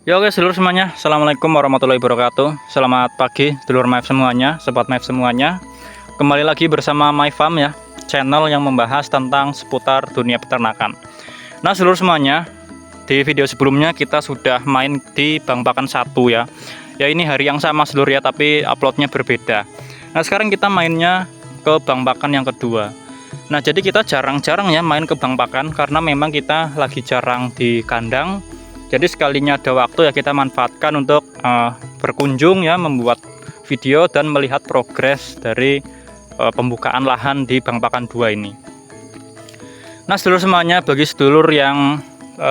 Ya oke seluruh semuanya, Assalamualaikum warahmatullahi wabarakatuh. Selamat pagi sedulur MyF semuanya, sobat MyF semuanya. Kembali lagi bersama MyFarm ya, channel yang membahas tentang seputar dunia peternakan. Nah seluruh semuanya, di video sebelumnya kita sudah main di Bang Pakan 1 ya. Ya ini hari yang sama seluruh ya, tapi uploadnya berbeda. Nah sekarang kita mainnya ke Bang Pakan yang kedua. Nah jadi kita jarang-jarang ya main ke Bang Pakan, karena memang kita lagi jarang di kandang. Jadi sekalinya ada waktu ya kita manfaatkan untuk berkunjung ya, membuat video dan melihat progres dari pembukaan lahan di Bang Pakan 2 ini. Nah sedulur semuanya, bagi sedulur yang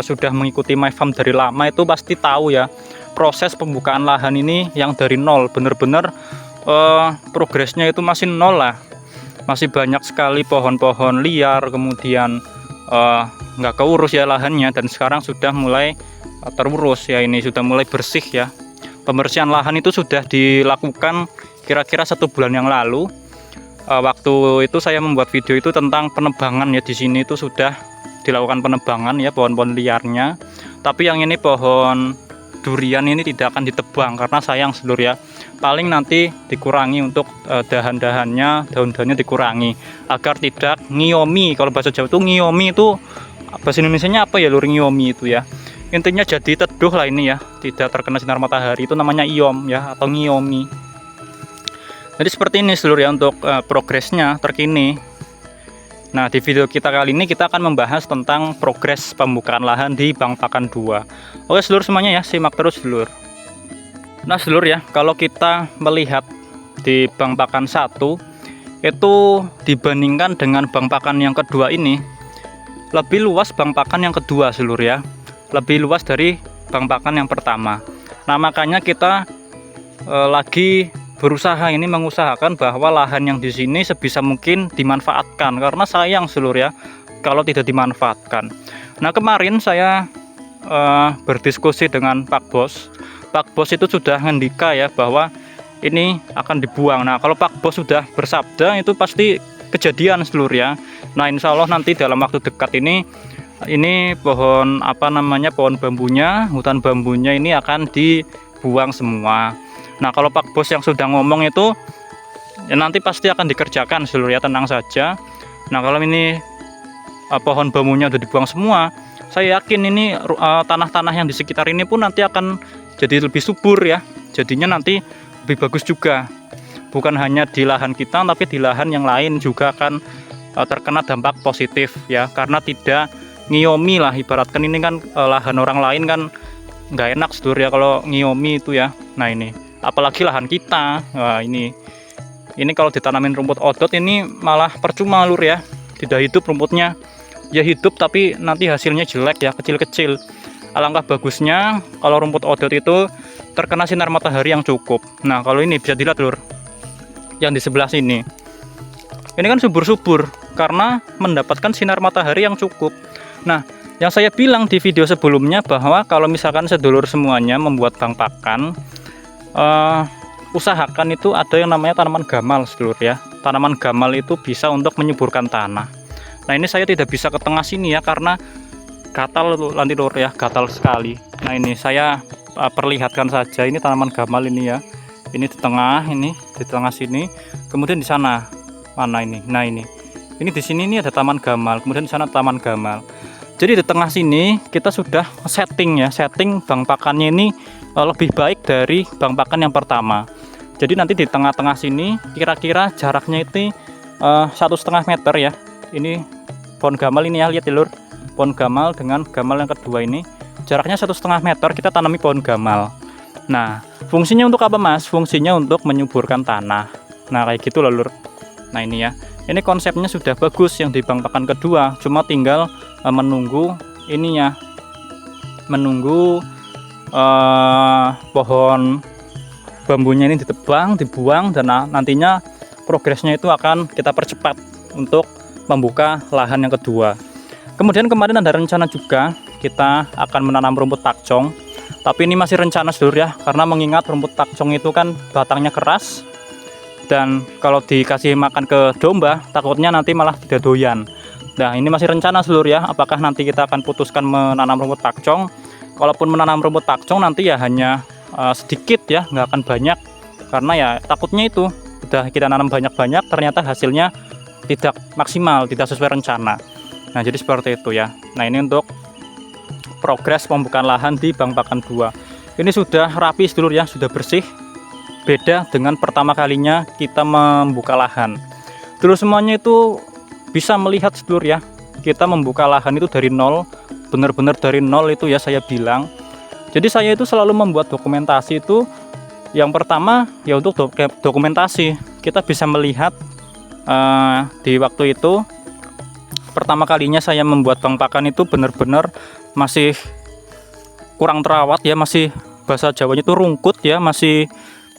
sudah mengikuti MyFarm dari lama itu pasti tahu ya, proses pembukaan lahan ini yang dari nol, bener-bener progresnya itu masih nol lah. Masih banyak sekali pohon-pohon liar, kemudian nggak keurus ya lahannya, dan sekarang sudah mulai terurus ya, ini sudah mulai bersih ya. Pembersihan lahan itu sudah dilakukan kira-kira 1 bulan yang lalu. Waktu itu saya membuat video itu tentang penebangan ya, di sini itu sudah dilakukan penebangan ya pohon-pohon liarnya. Tapi yang ini pohon durian ini tidak akan ditebang karena sayang seluruh ya. Paling nanti dikurangi untuk dahan-dahannya, daun-daunnya dikurangi agar tidak ngiomi. Kalau bahasa Jawa itu ngiomi, itu bahasa Indonesianya apa ya lur, ngiomi itu ya. Intinya jadi teduh lah ini ya, tidak terkena sinar matahari, itu namanya iom ya, atau ngiomi. Jadi seperti ini seluruh ya untuk progresnya terkini. Nah di video kita kali ini kita akan membahas tentang progres pembukaan lahan di Bang Pakan 2. Oke seluruh semuanya ya, simak terus seluruh. Nah seluruh ya, kalau kita melihat di Bang Pakan 1 itu dibandingkan dengan Bang Pakan yang kedua ini, lebih luas Bang Pakan yang kedua seluruh ya, lebih luas dari Bang Pakan yang pertama. Nah makanya kita lagi berusaha ini, mengusahakan bahwa lahan yang di sini sebisa mungkin dimanfaatkan, karena sayang seluruh ya kalau tidak dimanfaatkan. Nah kemarin saya berdiskusi dengan Pak Bos. Pak Bos itu sudah ngendika ya bahwa ini akan dibuang. Nah kalau Pak Bos sudah bersabda itu pasti kejadian seluruh ya. Nah insya Allah nanti dalam waktu dekat ini pohon apa namanya, pohon bambunya, hutan bambunya ini akan dibuang semua. Nah kalau Pak Bos yang sudah ngomong itu ya nanti pasti akan dikerjakan seluruh ya, tenang saja. Nah kalau ini pohon bambunya udah dibuang semua, saya yakin ini tanah-tanah yang di sekitar ini pun nanti akan jadi lebih subur ya, jadinya nanti lebih bagus juga. Bukan hanya di lahan kita, tapi di lahan yang lain juga akan terkena dampak positif ya, karena tidak ngiomi lah, ibaratkan ini kan lahan orang lain kan nggak enak seluruh ya kalau ngiomi itu ya. Nah ini apalagi lahan kita. Nah, ini kalau ditanamin rumput odot ini malah percuma lur ya, tidak hidup rumputnya. Ya hidup tapi nanti hasilnya jelek ya, kecil-kecil. Alangkah bagusnya kalau rumput odot itu terkena sinar matahari yang cukup. Nah kalau ini bisa dilihat lur, yang di sebelah sini ini kan subur-subur karena mendapatkan sinar matahari yang cukup. Nah yang saya bilang di video sebelumnya bahwa kalau misalkan sedulur semuanya membuat Bang Pakan, usahakan itu ada yang namanya tanaman gamal sedulur ya. Tanaman gamal itu bisa untuk menyuburkan tanah. Nah ini saya tidak bisa ke tengah sini ya, karena gatal nanti lur ya, gatal sekali. Nah ini saya perlihatkan saja, ini tanaman gamal ini ya. Ini di tengah, ini di tengah sini, kemudian di sana mana ini. Nah ini di sini ini ada taman gamal, kemudian di sana taman gamal. Jadi di tengah sini kita sudah setting ya, setting Bang Pakannya ini lebih baik dari Bang Pakan yang pertama. Jadi nanti di tengah-tengah sini kira-kira jaraknya itu 1,5 meter ya. Ini pohon gamal ini ya, lihat ya lur, pohon gamal dengan gamal yang kedua ini jaraknya 1,5 meter, kita tanami pohon gamal. Nah fungsinya untuk apa mas? Fungsinya untuk menyuburkan tanah. Nah kayak gitu loh lur. Nah ini ya, ini konsepnya sudah bagus yang di Bang Pakan kedua, cuma tinggal menunggu ininya, menunggu pohon bambunya ini ditebang, dibuang, dan nantinya progresnya itu akan kita percepat untuk membuka lahan yang kedua. Kemudian kemarin ada rencana juga kita akan menanam rumput takcong, tapi ini masih rencana seluruh ya, karena mengingat rumput takcong itu kan batangnya keras, dan kalau dikasih makan ke domba takutnya nanti malah tidak doyan. Nah ini masih rencana seluruh ya, apakah nanti kita akan putuskan menanam rumput takcong kalaupun menanam rumput pakcoy nanti ya hanya sedikit ya, nggak akan banyak, karena ya takutnya itu udah kita nanam banyak-banyak ternyata hasilnya tidak maksimal, tidak sesuai rencana. Nah jadi seperti itu ya. Nah ini untuk progres pembukaan lahan di Bang Pakan 2. Ini sudah rapi sedulur ya, sudah bersih, beda dengan pertama kalinya kita membuka lahan. Dulu semuanya itu bisa melihat sedulur ya, kita membuka lahan itu dari nol, benar-benar dari nol itu ya saya bilang. Jadi saya itu selalu membuat dokumentasi itu, yang pertama ya untuk dokumentasi kita bisa melihat di waktu itu pertama kalinya saya membuat Bang Pakan itu benar-benar masih kurang terawat ya, masih bahasa Jawanya itu rungkut ya, masih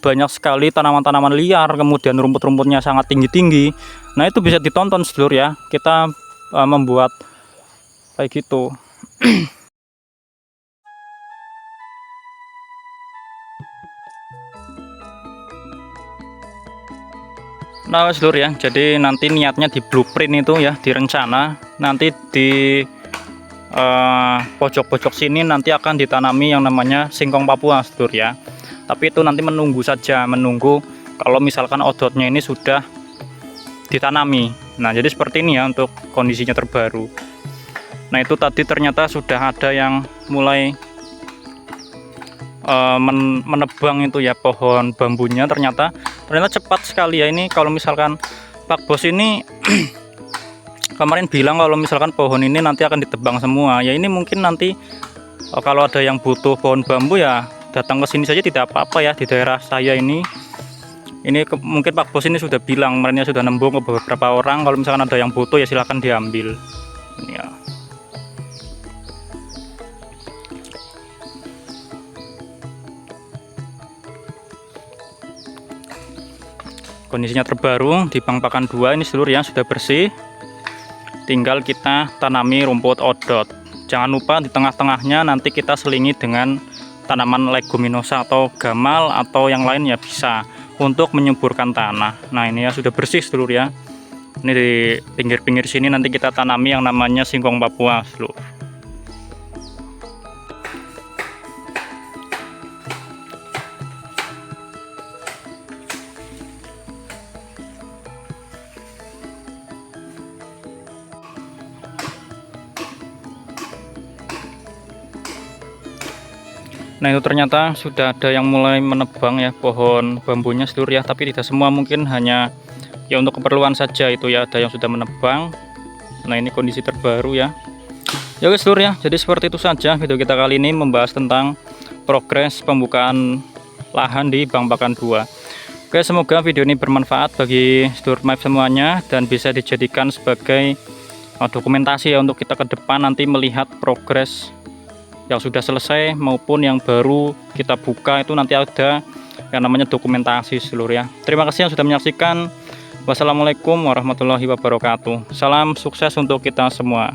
banyak sekali tanaman-tanaman liar, kemudian rumput-rumputnya sangat tinggi-tinggi. Nah itu bisa ditonton sedulur ya, kita membuat kayak gitu. Nah sedulur ya, jadi nanti niatnya di blueprint itu ya, di rencana nanti di pojok-pojok sini nanti akan ditanami yang namanya singkong Papua sedulur ya. Tapi itu nanti menunggu saja, menunggu kalau misalkan odotnya ini sudah ditanami. Nah jadi seperti ini ya untuk kondisinya terbaru. Nah itu tadi ternyata sudah ada yang mulai menebang itu ya pohon bambunya, ternyata cepat sekali ya. Ini kalau misalkan Pak Bos ini kemarin bilang kalau misalkan pohon ini nanti akan ditebang semua ya, ini mungkin nanti kalau ada yang butuh pohon bambu ya datang ke sini saja, tidak apa-apa ya. Di daerah saya ini mungkin Pak Bos ini sudah bilang, kemarinnya sudah nembung ke beberapa orang, kalau misalkan ada yang butuh ya silahkan diambil ya. Kondisinya terbaru di Bang Pakan 2 ini seluruh yang sudah bersih, tinggal kita tanami rumput odot. Jangan lupa di tengah-tengahnya nanti kita selingi dengan tanaman leguminosa atau gamal atau yang lain ya bisa untuk menyuburkan tanah. Nah ini ya sudah bersih seluruh ya. Ini di pinggir-pinggir sini nanti kita tanami yang namanya singkong Papua seluruh. Nah itu ternyata sudah ada yang mulai menebang ya pohon bambunya seluruh ya, tapi tidak semua, mungkin hanya ya untuk keperluan saja itu ya, ada yang sudah menebang. Nah ini kondisi terbaru ya. Ya guys seluruh ya, jadi seperti itu saja video kita kali ini membahas tentang progres pembukaan lahan di Bang Pakan 2. Oke, semoga video ini bermanfaat bagi sedulur MyF semuanya dan bisa dijadikan sebagai dokumentasi ya untuk kita ke depan nanti melihat progres yang sudah selesai maupun yang baru kita buka, itu nanti ada yang namanya dokumentasi seluruh ya. Terima kasih yang sudah menyaksikan. Wassalamualaikum warahmatullahi wabarakatuh. Salam sukses untuk kita semua.